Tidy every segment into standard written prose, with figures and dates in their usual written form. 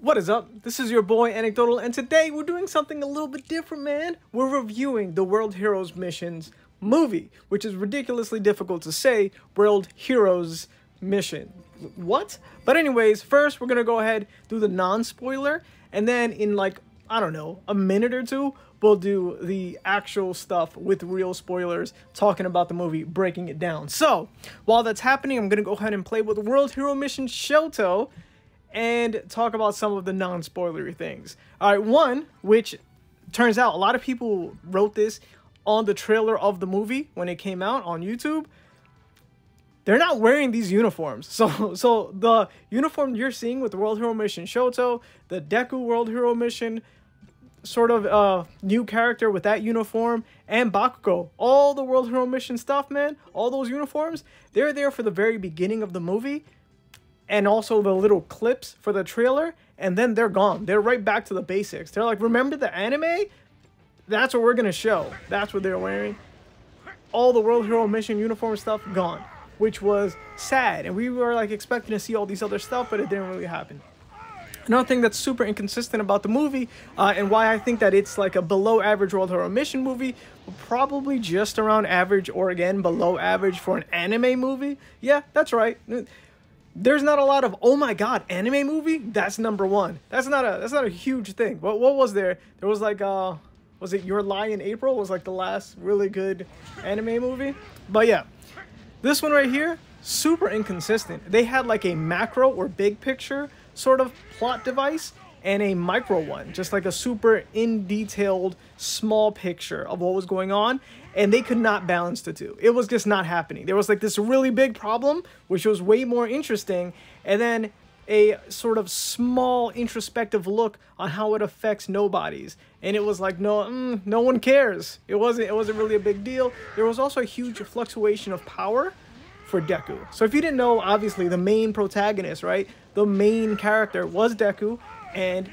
What is up? This is your boy Anecdotal, and today we're doing something a little bit different, man. We're reviewing the World Heroes Missions movie, which is ridiculously difficult to say, World Heroes Mission. What? But anyways, first we're gonna go ahead, do the non-spoiler, and then in like, I don't know, a minute or two, we'll do the actual stuff with real spoilers, talking about the movie, breaking it down. So, while that's happening, I'm gonna go ahead and play with World Hero Mission Shoto, and talk about some of the non-spoilery things. All right, one, which turns out a lot of people wrote this on the trailer of the movie when it came out on YouTube. They're not wearing these uniforms. So the uniform you're seeing with the World Hero Mission Shoto, the Deku World Hero Mission, sort of new character with that uniform, and Bakugo, all the World Hero Mission stuff, man, all those uniforms, they're there for the very beginning of the movie, and also the little clips for the trailer, and then they're gone. They're right back to the basics. They're like, remember the anime? That's what we're gonna show. That's what they're wearing. All the World Hero Mission uniform stuff gone, which was sad. And we were like expecting to see all these other stuff, but it didn't really happen. Another thing that's super inconsistent about the movie, and why I think that it's like a below average World Hero Mission movie, probably just around average, or again, below average for an anime movie. Yeah, that's right. There's not a lot of, oh my god, anime movie? That's number one. That's not a huge thing. What was there? There was like was it Your Lie in April was like the last really good anime movie? But yeah, this one right here, super inconsistent. They had like a macro or big picture sort of plot device and a micro one, just like a super in detailed small picture of what was going on, and they could not balance the two. It was just not happening. There was like this really big problem, which was way more interesting, and then a sort of small introspective look on how it affects nobodies, and it was like, no one cares. It wasn't really a big deal. There was also a huge fluctuation of power for Deku. So if you didn't know, obviously the main protagonist, right, the main character was Deku, and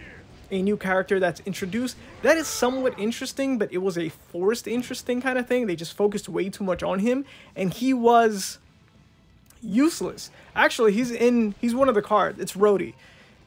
a new character that's introduced that is somewhat interesting, but it was a forced interesting kind of thing. They just focused way too much on him, and he was useless. Actually, he's one of the cards. It's Rhodey.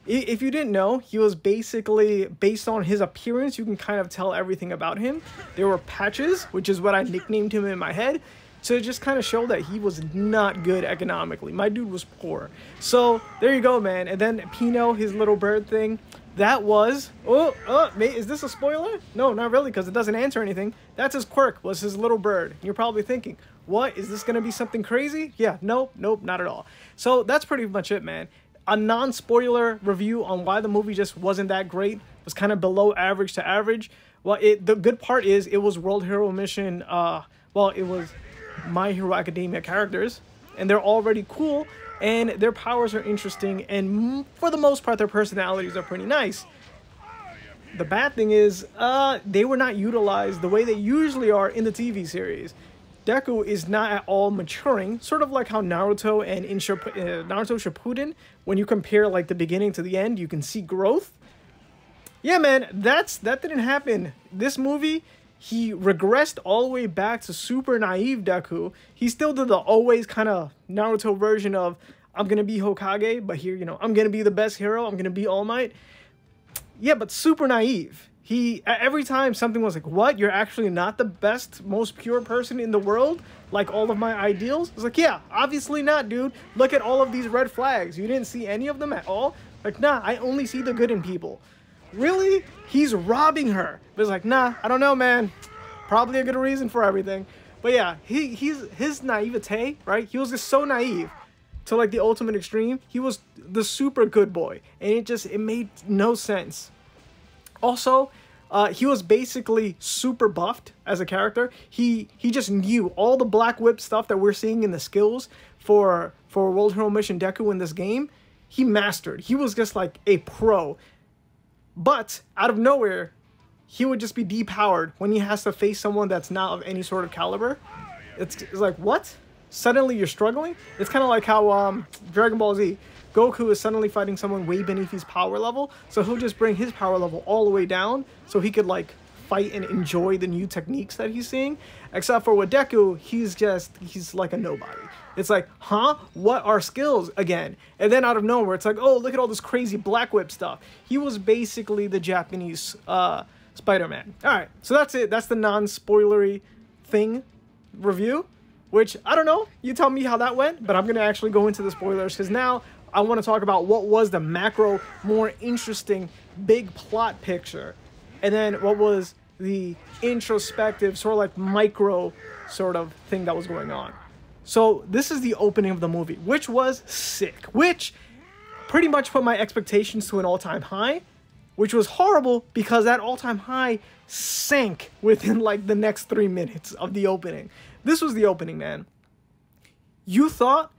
If you didn't know, he was basically, based on his appearance, you can kind of tell everything about him. There were patches, which is what I nicknamed him in my head, to just kind of show that he was not good economically. My dude was poor. So there you go, man. And then Pino, his little bird thing, that was, is this a spoiler? No, not really, because it doesn't answer anything. That's his quirk, was his little bird. You're probably thinking, what, is this gonna be something crazy? Yeah, nope, not at all. So that's pretty much it, man. A non-spoiler review on why the movie just wasn't that great, was kind of below average to average. Well, the good part is it was World Hero Mission, it was My Hero Academia characters, and they're already cool, and their powers are interesting, and for the most part their personalities are pretty nice. The bad thing is they were not utilized the way they usually are in the TV series. Deku is not at all maturing, sort of like how Naruto and in Naruto Shippuden, when you compare like the beginning to the end, you can see growth. Yeah, man, that didn't happen. This movie, he regressed all the way back to super naive Deku. He still did the always kind of Naruto version of, I'm going to be Hokage, but here, I'm going to be the best hero. I'm going to be All Might. Yeah, but super naive. Every time something was like, what? You're actually not the best, most pure person in the world? Like all of my ideals? It's like, yeah, obviously not, dude. Look at all of these red flags. You didn't see any of them at all? Like, nah, I only see the good in people. Really? He's robbing her. But it's like, nah, I don't know, man. Probably a good reason for everything. But yeah, his naivete, right? He was just so naive to like the ultimate extreme. He was the super good boy, and it made no sense. Also, he was basically super buffed as a character. He just knew all the Black Whip stuff that we're seeing in the skills for World Hero Mission Deku in this game. He mastered. He was just like a pro. But out of nowhere, he would just be depowered when he has to face someone that's not of any sort of caliber. It's like, what? Suddenly you're struggling? It's kind of like how Dragon Ball Z, Goku is suddenly fighting someone way beneath his power level, so he'll just bring his power level all the way down so he could like fight and enjoy the new techniques that he's seeing. Except for with Deku, he's like a nobody. It's like, huh? What are skills again? And then out of nowhere, it's like, oh, look at all this crazy Black Whip stuff. He was basically the Japanese Spider-Man. All right, so that's it. That's the non-spoilery thing review, which I don't know. You tell me how that went, but I'm going to actually go into the spoilers because now I want to talk about what was the macro, more interesting, big plot picture. And then what was the introspective, sort of like micro sort of thing that was going on. So this is the opening of the movie, which was sick, which pretty much put my expectations to an all-time high, which was horrible because that all-time high sank within like the next 3 minutes of the opening. This was the opening, man. You thought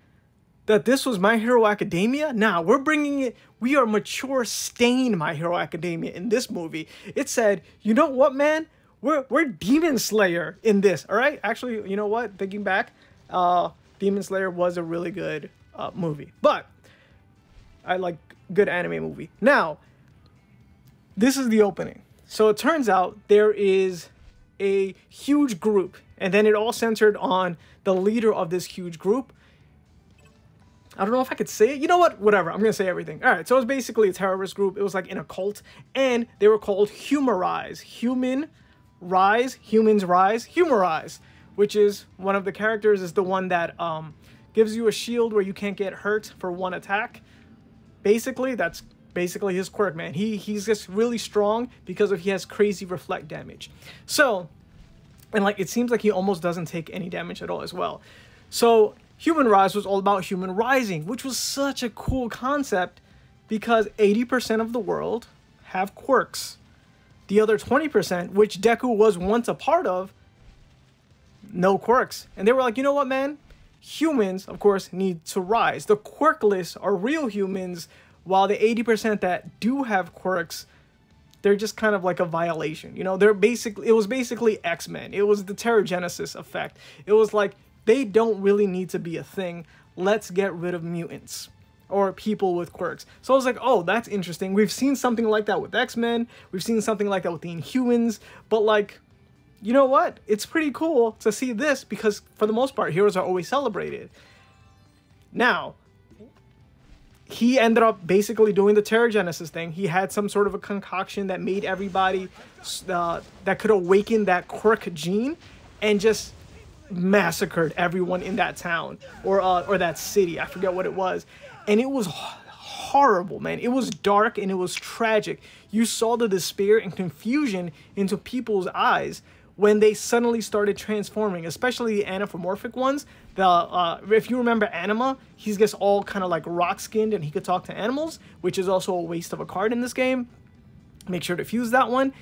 that this was My Hero Academia? Nah, we're bringing it. We are mature, stained My Hero Academia in this movie. It said, you know what, man? We're Demon Slayer in this, all right? Actually, you know what? Thinking back, Demon Slayer was a really good movie, but I like good anime movie. Now, this is the opening. So it turns out there is a huge group, and then it all centered on the leader of this huge group. I don't know if I could say it. You know what? Whatever. I'm going to say everything. All right. So it was basically a terrorist group. It was like in a cult, and they were called Humorize. Humans Rise, Humorize, which is one of the characters is the one that gives you a shield where you can't get hurt for one attack. Basically, that's basically his quirk, man. He's just really strong because he has crazy reflect damage. So, and like it seems like he almost doesn't take any damage at all as well. So Human Rise was all about human rising, which was such a cool concept because 80% of the world have quirks. The other 20%, which Deku was once a part of, no quirks. And they were like, you know what, man? Humans, of course, need to rise. The quirkless are real humans, while the 80% that do have quirks, they're just kind of like a violation. You know, it was basically X-Men. It was the Terrigenesis effect. It was like, they don't really need to be a thing. Let's get rid of mutants or people with quirks. So I was like, oh, that's interesting. We've seen something like that with X-Men. We've seen something like that with the Inhumans. But like, you know what? It's pretty cool to see this because for the most part, heroes are always celebrated. Now, he ended up basically doing the Terrigenesis thing. He had some sort of a concoction that made everybody, that could awaken that quirk gene and just massacred everyone in that town or that city. I forget what it was. And it was horrible, man. It was dark and it was tragic. You saw the despair and confusion into people's eyes when they suddenly started transforming, especially the anthropomorphic ones. If you remember Anima, he's just all kind of like rock-skinned and he could talk to animals, which is also a waste of a card in this game. Make sure to fuse that one.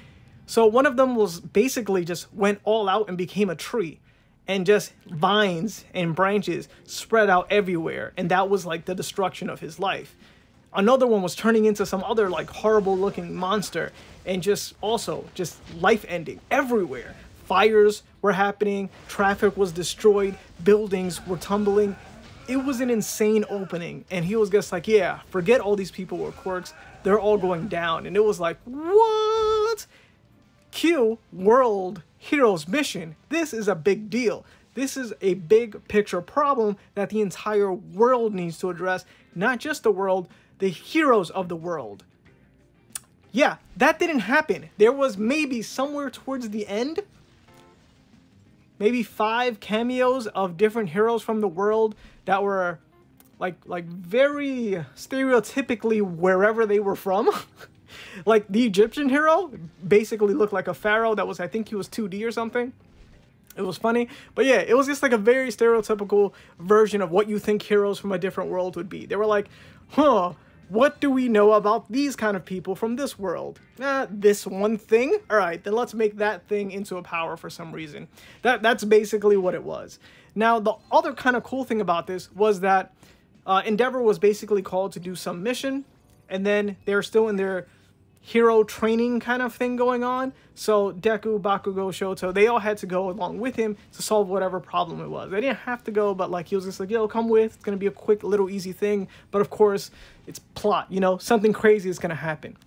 So one of them was basically just went all out and became a tree. And just vines and branches spread out everywhere. And that was like the destruction of his life. Another one was turning into some other like horrible looking monster. And just life ending everywhere. Fires were happening. Traffic was destroyed. Buildings were tumbling. It was an insane opening. And he was just like, yeah, forget all these people with quirks. They're all going down. And it was like, what? Q World Heroes Mission. This is a big deal. This is a big picture problem that the entire world needs to address. Not just the world, the heroes of the world. Yeah, that didn't happen. There was maybe somewhere towards the end, maybe 5 cameos of different heroes from the world that were like very stereotypically wherever they were from. Like the Egyptian hero basically looked like a pharaoh that was, I think he was 2D or something. It was funny. But yeah, it was just like a very stereotypical version of what you think heroes from a different world would be. They were like, huh, what do we know about these kind of people from this world? This one thing? All right, then let's make that thing into a power for some reason. That's basically what it was. Now, the other kind of cool thing about this was that Endeavor was basically called to do some mission. And then they're still in their hero training kind of thing going on. So Deku, Bakugo, Shoto, they all had to go along with him to solve whatever problem it was. They didn't have to go, but like he was just like, yo, come with. It's going to be a quick, little, easy thing. But of course, it's plot, you know, something crazy is going to happen.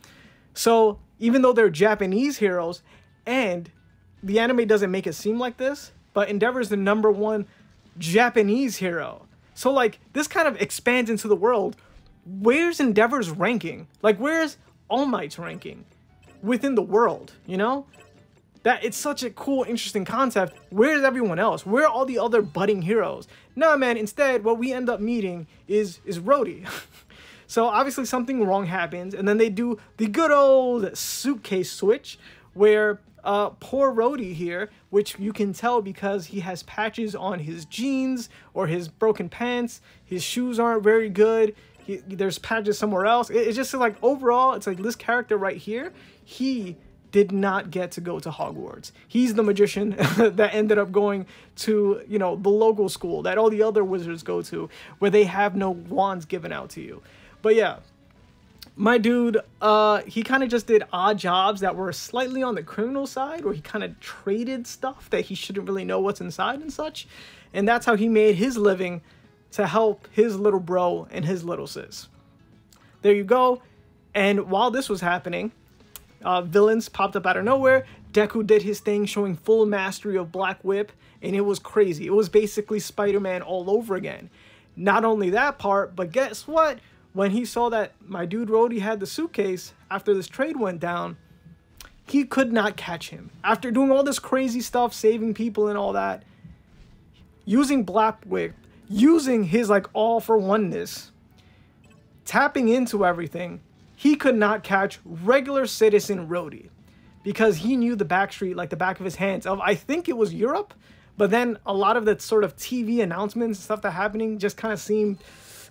So even though they're Japanese heroes, And the anime doesn't make it seem like this, but Endeavor's the #1 Japanese hero. So like this kind of expands into the world. Where's Endeavor's ranking? Like where's All Might's ranking within the world, you know? That it's such a cool, interesting concept. Where's everyone else? Where are all the other budding heroes? Nah, man, instead, what we end up meeting is Rhodey. So obviously something wrong happens, and then they do the good old suitcase switch, where poor Rhodey here, which you can tell because he has patches on his jeans or his broken pants, his shoes aren't very good, there's patches somewhere else. It's just like overall, it's like this character right here, he did not get to go to Hogwarts. He's the magician that ended up going to, you know, the local school that all the other wizards go to, where they have no wands given out to you. But yeah, my dude, he kind of just did odd jobs that were slightly on the criminal side, where he kind of traded stuff that he shouldn't really know what's inside and such. And that's how he made his living to help his little bro and his little sis. There you go. And while this was happening, villains popped up out of nowhere. Deku did his thing, showing full mastery of Black Whip, and it was crazy. It was basically Spider-Man all over again. Not only that part, but guess what? When he saw that my dude Rhodey had the suitcase after this trade went down, he could not catch him. After doing all this crazy stuff, saving people and all that, using Black Whip, using his like all-for-oneness, tapping into everything, he could not catch regular citizen Rhodey because he knew the backstreet like the back of his hands of, I think it was Europe, but then a lot of the sort of TV announcements and stuff that happening just kind of seemed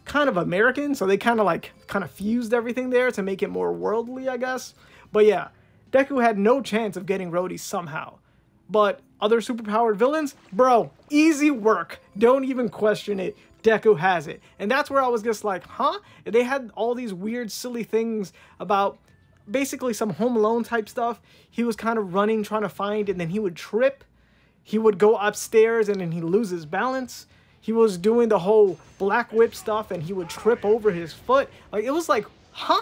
kind of American, so they kind of fused everything there to make it more worldly, I guess. But yeah, Deku had no chance of getting Rhodey somehow. But other superpowered villains, bro, easy work. Don't even question it. Deku has it. And that's where I was just like, huh? They had all these weird, silly things about basically some Home Alone type stuff. He was kind of running, trying to find, and then he would trip. He would go upstairs and then he loses balance. He was doing the whole Black Whip stuff and he would trip over his foot. Like, it was like, huh?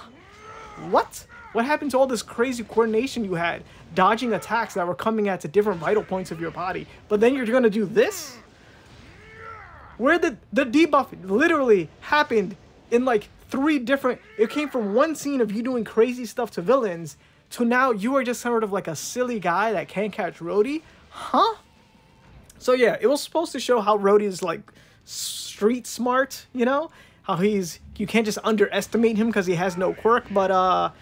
What? What happened to all this crazy coordination you had? Dodging attacks that were coming at different vital points of your body. But then you're going to do this? Where the debuff literally happened in like 3 different... It came from one scene of you doing crazy stuff to villains to now you are just sort of like a silly guy that can't catch Rhodey? Huh? So yeah, it was supposed to show how Rhodey is like street smart, you know? How you can't just underestimate him because he has no quirk, but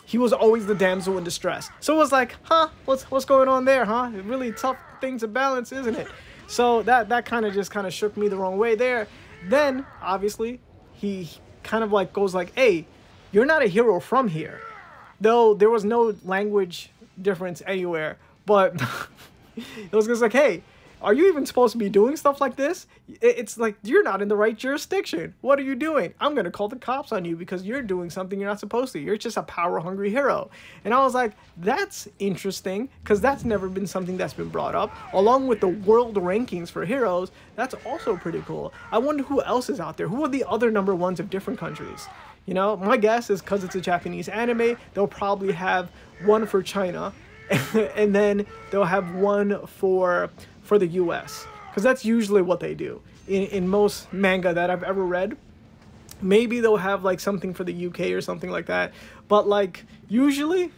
he was always the damsel in distress. So it was like, huh, what's going on there, huh? Really tough thing to balance, isn't it? So that kind of shook me the wrong way there. Then, obviously, he kind of like goes like, hey, you're not a hero from here. Though there was no language difference anywhere, but it was just like, hey, are you even supposed to be doing stuff like this? It's like, you're not in the right jurisdiction. What are you doing? I'm going to call the cops on you because you're doing something you're not supposed to. You're just a power-hungry hero. And I was like, that's interesting because that's never been something that's been brought up. Along with the world rankings for heroes, that's also pretty cool. I wonder who else is out there. Who are the other #1s of different countries? You know, my guess is because it's a Japanese anime, they'll probably have one for China and then they'll have one for the US, because that's usually what they do in most manga that I've ever read. Maybe they'll have like something for the UK or something like that, but like usually,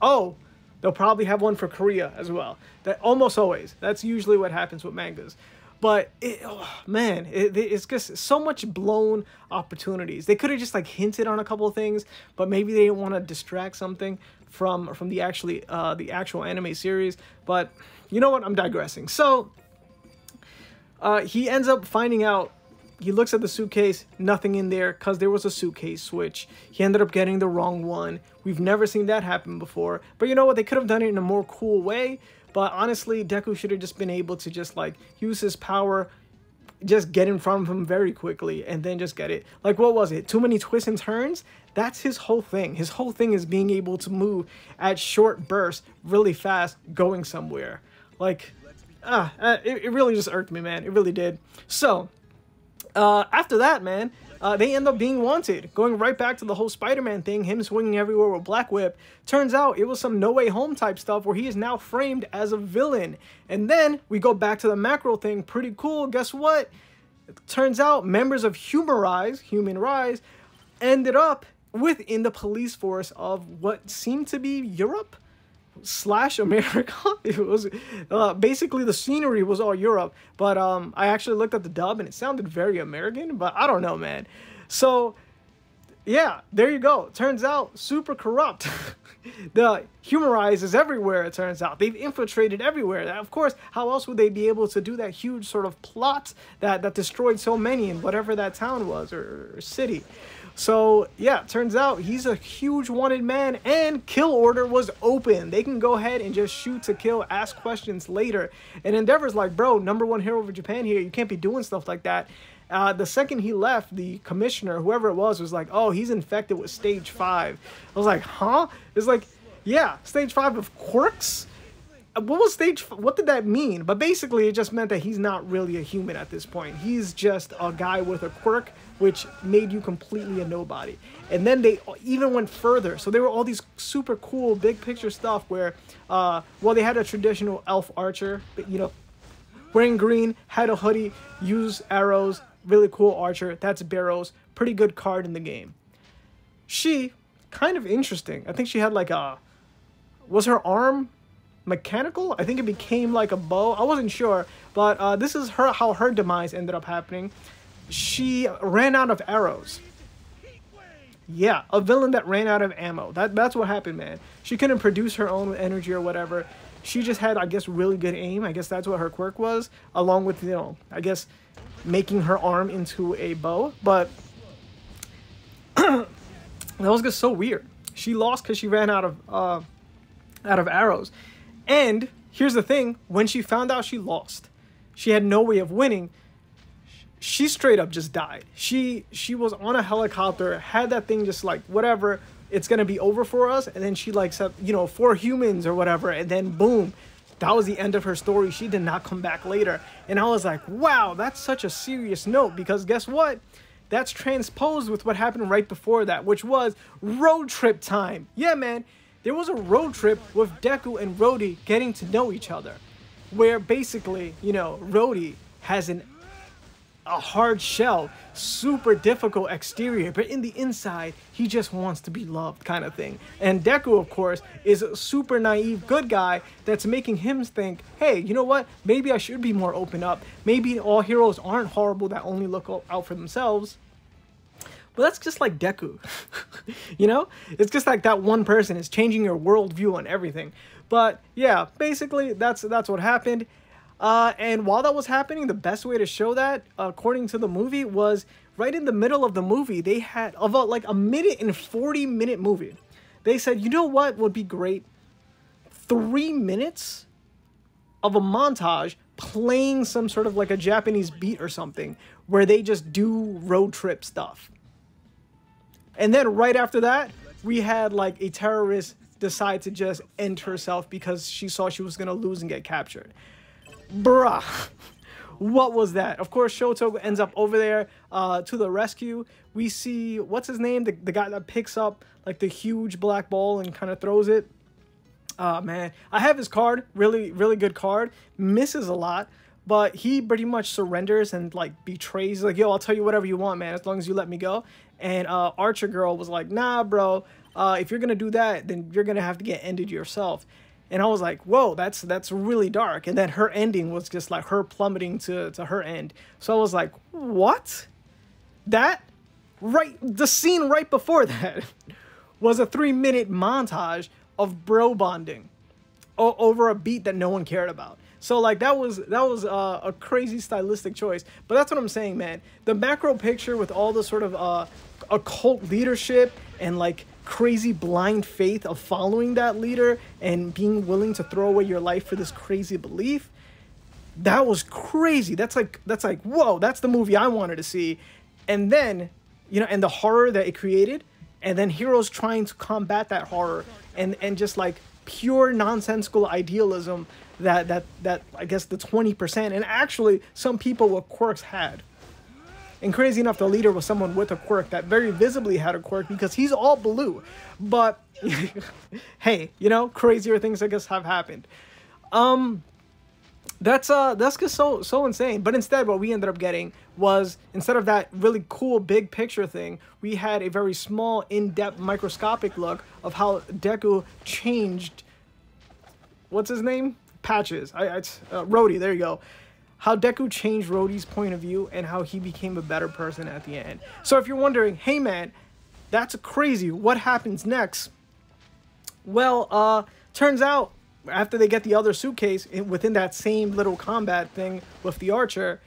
oh, they'll probably have one for Korea as well. That almost always, that's usually what happens with mangas. But it's just so much blown opportunities. They could have just like hinted on a couple of things, but maybe they didn't want to distract something from the actual anime series. But you know what? I'm digressing. So he ends up finding out. He looks at the suitcase, nothing in there, because there was a suitcase switch. He ended up getting the wrong one. We've never seen that happen before. But you know what? They could have done it in a more cool way. But honestly, Deku should have just been able to just like use his power, just get in front of him very quickly, and then just get it. Like, what was it? Too many twists and turns? That's his whole thing. His whole thing is being able to move at short bursts really fast, going somewhere. Like, it really just irked me, man. It really did. So, after that, man, they end up being wanted. Going right back to the whole Spider-Man thing, him swinging everywhere with Black Whip, turns out it was some No Way Home type stuff where he is now framed as a villain. And then we go back to the macro thing, pretty cool. Guess what? It turns out members of Human Rise, ended up within the police force of what seemed to be Europe / America. It was basically the scenery was all Europe, but I actually looked at the dub and it sounded very American, but I don't know, man. So yeah, there you go. Turns out super corrupt. The Human Rise is everywhere, it turns out. They've infiltrated everywhere. Of course, how else would they be able to do that huge sort of plot that destroyed so many in whatever that town was or city? So yeah, turns out he's a huge wanted man, and kill order was open. They can go ahead and just shoot to kill, ask questions later. And Endeavor's like, bro, #1 hero of Japan here. You can't be doing stuff like that. The second he left, the commissioner, whoever it was like, oh, he's infected with stage 5. I was like, huh? It's like, yeah, stage 5 of quirks? What did that mean? But basically it just meant that he's not really a human at this point. He's just a guy with a quirk, which made you completely a nobody. And then they even went further. So there were all these super cool big picture stuff where, well, they had a traditional elf archer, you know, wearing green, had a hoodie, use arrows, really cool archer. That's Barrows. Pretty good card in the game. She, kind of interesting. I think she had like was her arm mechanical? I think it became like a bow. I wasn't sure, but this is how her demise ended up happening. She ran out of arrows. Yeah, a villain that ran out of ammo. That's what happened, man. She couldn't produce her own energy or whatever. She just had, I guess, really good aim. I guess that's what her quirk was, along with, you know, I guess, making her arm into a bow. But that was just so weird. She lost because she ran out of arrows. And here's the thing: when she found out she lost, she had no way of winning. She straight up just died. She was on a helicopter, had that thing just like, whatever, it's gonna be over for us. And then she like said, you know, 4 humans or whatever, and then boom, that was the end of her story. She did not come back later. And I was like, wow, that's such a serious note, because guess what? That's transposed with what happened right before that, which was road trip time. Yeah, man, there was a road trip with Deku and Rhodey getting to know each other, where basically, you know, Rhodey has a hard shell, super difficult exterior, but in the inside, he just wants to be loved, kind of thing. And Deku, of course, is a super naive good guy that's making him think, hey, you know what? Maybe I should be more open up. Maybe all heroes aren't horrible that only look out for themselves. But that's just like Deku, you know? It's just like that one person is changing your worldview on everything. But yeah, basically, that's what happened. And while that was happening, the best way to show that, according to the movie, was right in the middle of the movie. They had about like a 1:40-minute movie. They said, you know what would be great? 3 minutes of a montage playing some sort of like a Japanese beat or something, where they just do road trip stuff. And then right after that, we had like a terrorist decide to just end herself because she saw she was gonna lose and get captured. Bruh, what was that? Of course, Shoto ends up over there to the rescue. We see, what's his name? The guy that picks up like the huge black ball and kind of throws it. Man, I have his card, really, really good card. Misses a lot, but he pretty much surrenders and like betrays. Like, yo, I'll tell you whatever you want, man, as long as you let me go. And Archer Girl was like, nah, bro, if you're gonna do that, then you're gonna have to get ended yourself. And I was like, whoa, that's really dark. And then her ending was just like her plummeting to her end. So I was like, what? The scene right before that was a 3-minute montage of bro bonding over a beat that no one cared about. So like that was a crazy stylistic choice. But that's what I'm saying, man. The macro picture with all the sort of occult leadership and like crazy blind faith of following that leader and being willing to throw away your life for this crazy belief, that was crazy. That's like whoa, that's the movie I wanted to see. And then, you know, and the horror that it created, and then heroes trying to combat that horror, and just like pure nonsensical idealism that I guess the 20% and actually some people with quirks had. And crazy enough, the leader was someone with a quirk that very visibly had a quirk because he's all blue. But hey, you know, crazier things I guess have happened. That's just so insane. But instead, what we ended up getting was, instead of that really cool big picture thing, we had a very small, in-depth, microscopic look of how Deku changed. What's his name? Patches. Rhodey. There you go. How Deku changed Rhodey's point of view and how he became a better person at the end. So if you're wondering, hey man, that's crazy, what happens next? Well, turns out, after they get the other suitcase, within that same little combat thing with the archer,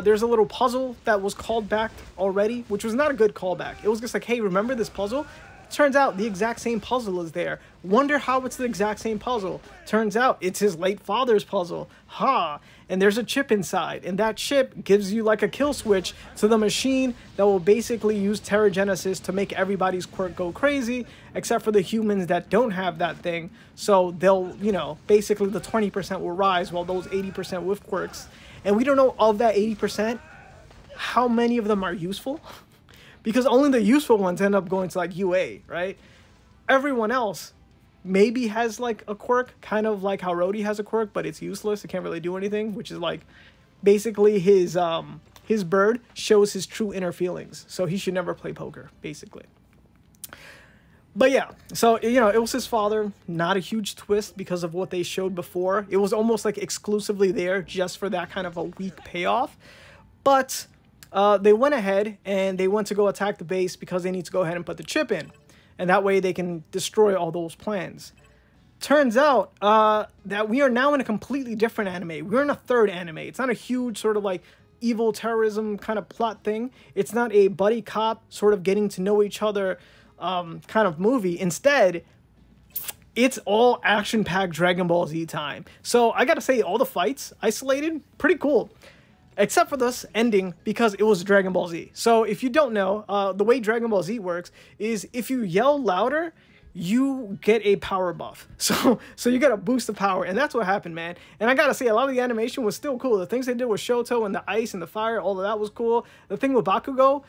there's a little puzzle that was called back already, which was not a good callback. It was just like, hey, remember this puzzle? Turns out the exact same puzzle is there. Wonder how it's the exact same puzzle. Turns out it's his late father's puzzle. Ha! And there's a chip inside, and that chip gives you like a kill switch to the machine that will basically use Terrigenesis to make everybody's quirk go crazy, except for the humans that don't have that thing. So they'll, you know, basically the 20% will rise while those 80% with quirks. And we don't know, of that 80%, how many of them are useful. Because only the useful ones end up going to like UA, right? Everyone else maybe has like a quirk, kind of like how Rhodey has a quirk, but it's useless. It can't really do anything, which is like basically his bird shows his true inner feelings. So he should never play poker, basically. But yeah, so, you know, it was his father. Not a huge twist because of what they showed before. It was almost like exclusively there just for that kind of a weak payoff. But they went ahead and they went to go attack the base because they need to go ahead and put the chip in. And that way they can destroy all those plans. Turns out that we are now in a completely different anime. We're in a third anime. It's not a huge sort of like evil terrorism kind of plot thing. It's not a buddy cop sort of getting to know each other kind of movie. Instead, it's all action-packed Dragon Ball Z time. So I gotta say, all the fights isolated, pretty cool. Except for this ending, because it was Dragon Ball Z. So if you don't know, the way Dragon Ball Z works is if you yell louder, you get a power buff. So you get a boost of power, and that's what happened, man. And I gotta say, a lot of the animation was still cool. The things they did with Shoto and the ice and the fire, all of that was cool. The thing with Bakugo,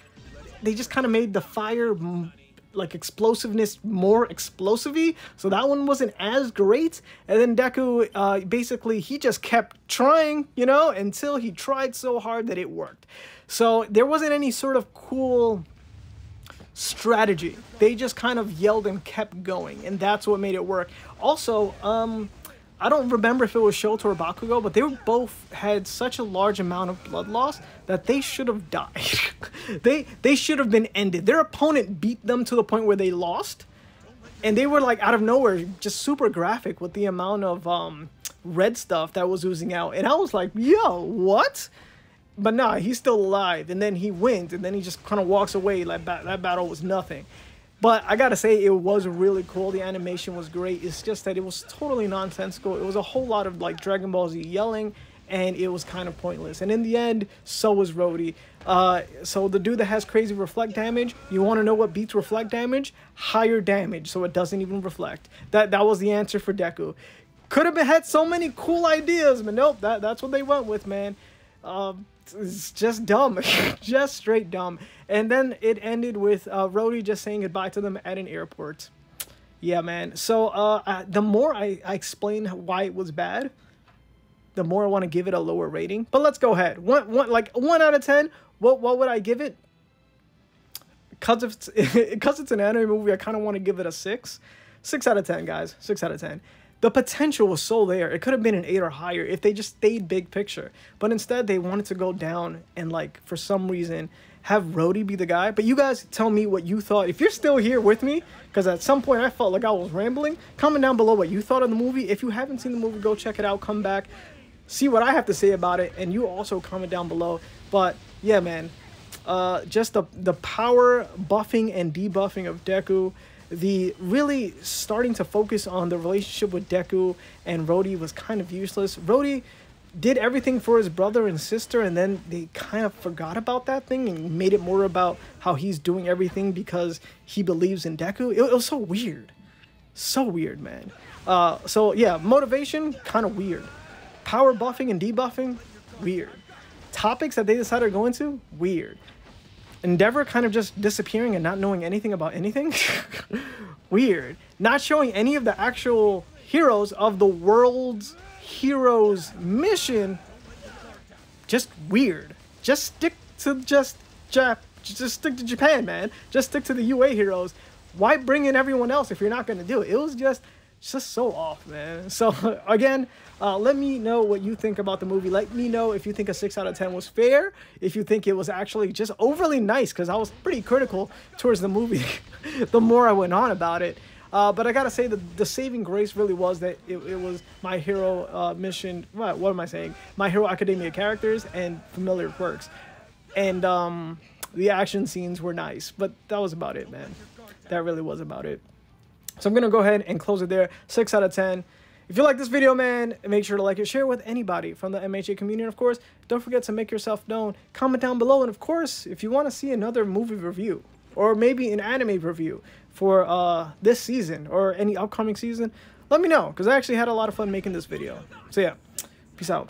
they just kind of made the fire like explosiveness more explosive-y, so that one wasn't as great. And then Deku, basically, he just kept trying, you know, until he tried so hard that it worked. So there wasn't any sort of cool strategy. They just kind of yelled and kept going, and that's what made it work. Also, I don't remember if it was Shoto or Bakugo, but they both had such a large amount of blood loss that they should have died. they should have been ended. Their opponent beat them to the point where they lost, and they were like out of nowhere just super graphic with the amount of red stuff that was oozing out. And I was like, yo, what? But nah, he's still alive, and then he wins, and then he just kind of walks away like that battle was nothing. But I gotta say, it was really cool. The animation was great. It's just that it was totally nonsensical. It was a whole lot of like Dragon Ball Z yelling, and it was kind of pointless. And in the end, so was Rhodey. So the dude that has crazy reflect damage, you want to know what beats reflect damage? Higher damage, so it doesn't even reflect. That was the answer for Deku. Could have had so many cool ideas, but nope, that's what they went with, man. It's just dumb. Just straight dumb. And then it ended with Rhodey just saying goodbye to them at an airport. Yeah, man. So the more I explain why it was bad, the more I want to give it a lower rating. But let's go ahead. Like 1 out of 10. What would I give it? Because it's an anime movie, I kind of want to give it a 6. 6 out of 10, guys. 6 out of 10. The potential was so there. It could have been an 8 or higher if they just stayed big picture. But instead, they wanted to go down and, like, for some reason, have Rhodey be the guy. But you guys tell me what you thought. If you're still here with me, because at some point I felt like I was rambling, comment down below what you thought of the movie. If you haven't seen the movie, go check it out. Come back, see what I have to say about it, and you also comment down below. But, yeah, man, just the power buffing and debuffing of Deku. The really starting to focus on the relationship with Deku and Rhodey was kind of useless. Rhodey did everything for his brother and sister, and then they kind of forgot about that thing and made it more about how he's doing everything because he believes in Deku. It was so weird. So weird, man. So, yeah, motivation, kind of weird. Power buffing and debuffing, weird. topics that they decided to go into, weird. Endeavor kind of just disappearing and not knowing anything about anything, weird. Not showing any of the actual heroes of the world's heroes mission, just weird. Just stick to just stick to Japan, man. Just stick to the UA heroes. Why bring in everyone else if you're not going to do it? It was just so off, man. So again, let me know what you think about the movie. Let me know if you think a 6 out of 10 was fair, if you think it was actually just overly nice, because I was pretty critical towards the movie the more I went on about it. But I gotta say that the saving grace really was that it was My Hero mission. What am I saying? My Hero Academia characters and familiar quirks, and the action scenes were nice. But that was about it, man. That really was about it. So I'm gonna go ahead and close it there. 6 out of 10. If you like this video, man, make sure to like it, share it with anybody from the MHA community. And of course, don't forget to make yourself known. Comment down below. And of course, if you want to see another movie review or maybe an anime review for this season or any upcoming season, let me know, because I actually had a lot of fun making this video. So yeah, peace out.